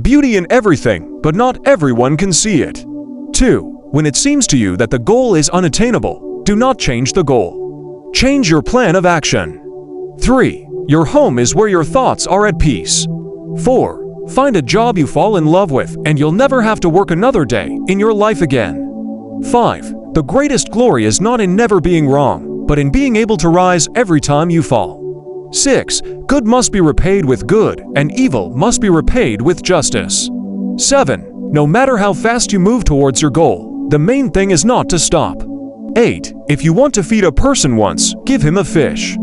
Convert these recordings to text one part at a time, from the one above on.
Beauty in everything, but not everyone can see it. 2. When it seems to you that the goal is unattainable, do not change the goal. Change your plan of action. 3. Your home is where your thoughts are at peace. 4. Find a job you fall in love with and you'll never have to work another day in your life again. 5. The greatest glory is not in never being wrong, but in being able to rise every time you fall. 6. Good must be repaid with good, and evil must be repaid with justice. 7. No matter how fast you move towards your goal, the main thing is not to stop. 8. If you want to feed a person once, give him a fish.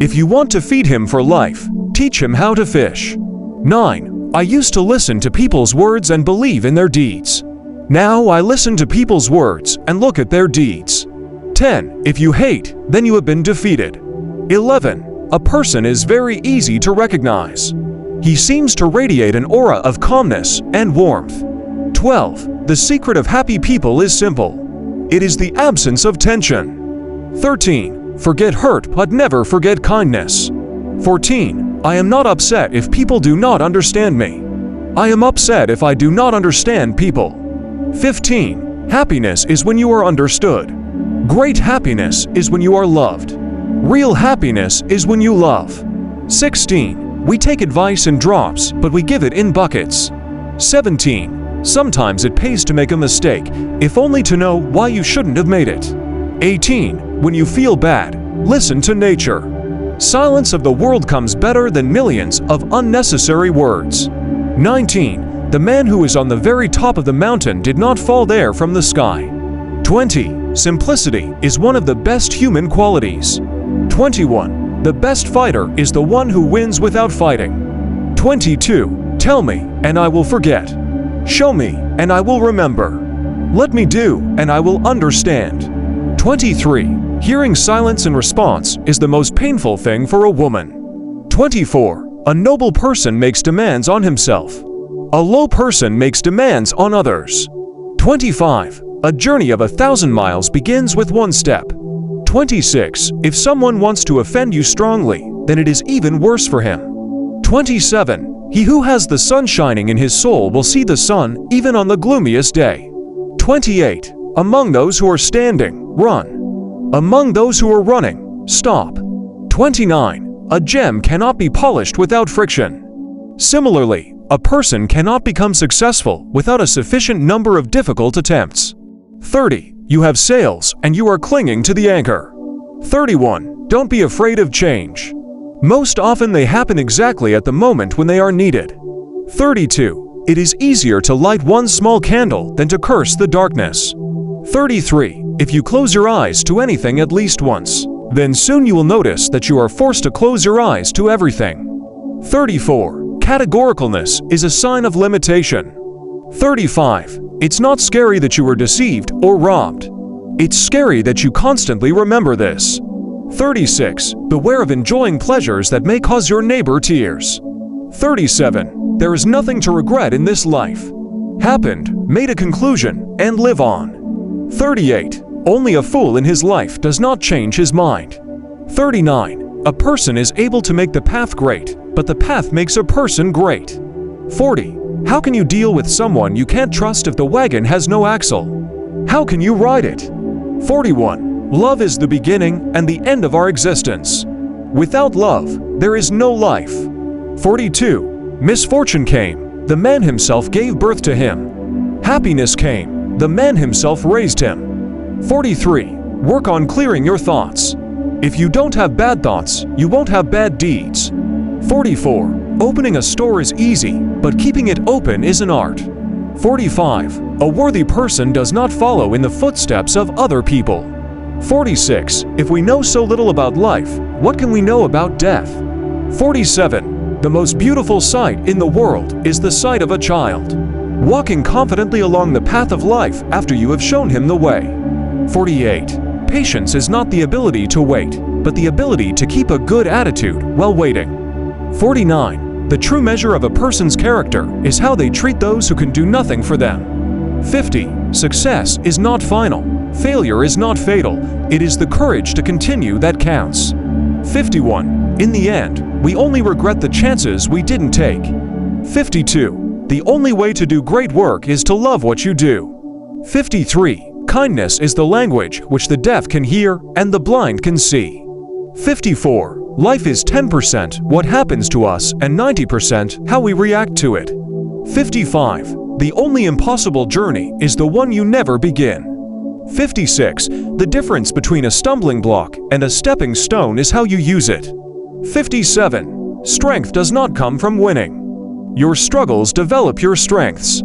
If you want to feed him for life, teach him how to fish. 9. I used to listen to people's words and believe in their deeds. Now I listen to people's words and look at their deeds. 10. If you hate, then you have been defeated. 11. A person is very easy to recognize. He seems to radiate an aura of calmness and warmth. 12. The secret of happy people is simple. It is the absence of tension. 13. Forget hurt but never forget kindness. 14. I am not upset if people do not understand me. I am upset if I do not understand people. 15. Happiness is when you are understood. Great happiness is when you are loved. Real happiness is when you love. 16. We take advice in drops, but we give it in buckets. 17. Sometimes it pays to make a mistake, if only to know why you shouldn't have made it. 18. When you feel bad, listen to nature. Silence of the world comes better than millions of unnecessary words. 19. The man who is on the very top of the mountain did not fall there from the sky. 20. Simplicity is one of the best human qualities. 21. The best fighter is the one who wins without fighting. 22. Tell me, and I will forget. Show me, and I will remember. Let me do, and I will understand. 23. Hearing silence in response is the most painful thing for a woman. 24. A noble person makes demands on himself. A low person makes demands on others. 25. A journey of 1,000 miles begins with one step. 26. If someone wants to offend you strongly, then it is even worse for him. 27. He who has the sun shining in his soul will see the sun even on the gloomiest day. 28. Among those who are standing, run. Among those who are running, stop. 29. A gem cannot be polished without friction. Similarly, a person cannot become successful without a sufficient number of difficult attempts. 30. You have sails, and you are clinging to the anchor. 31. Don't be afraid of change. Most often they happen exactly at the moment when they are needed. 32. It is easier to light one small candle than to curse the darkness. 33. If you close your eyes to anything at least once, then soon you will notice that you are forced to close your eyes to everything. 34. Categoricalness is a sign of limitation. 35. It's not scary that you were deceived or robbed. It's scary that you constantly remember this. 36. Beware of enjoying pleasures that may cause your neighbor tears. 37. There is nothing to regret in this life. Happened, made a conclusion, and live on. 38. Only a fool in his life does not change his mind. 39. A person is able to make the path great, but the path makes a person great. 40. How can you deal with someone you can't trust if the wagon has no axle? How can you ride it? 41. Love is the beginning and the end of our existence. Without love, there is no life. 42. Misfortune came, the man himself gave birth to him. Happiness came, the man himself raised him. 43. Work on clearing your thoughts. If you don't have bad thoughts, you won't have bad deeds. 44. Opening a store is easy, but keeping it open is an art. 45. A worthy person does not follow in the footsteps of other people. 46. If we know so little about life, what can we know about death? 47. The most beautiful sight in the world is the sight of a child walking confidently along the path of life after you have shown him the way. 48. Patience is not the ability to wait, but the ability to keep a good attitude while waiting. 49. The true measure of a person's character is how they treat those who can do nothing for them. 50. Success is not final. Failure is not fatal. It is the courage to continue that counts. 51. In the end, we only regret the chances we didn't take. 52. The only way to do great work is to love what you do. 53. Kindness is the language which the deaf can hear and the blind can see. 54. Life is 10% what happens to us and 90% how we react to it. 55. The only impossible journey is the one you never begin. 56. The difference between a stumbling block and a stepping stone is how you use it. 57. Strength does not come from winning. Your struggles develop your strengths.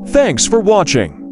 Thanks for watching.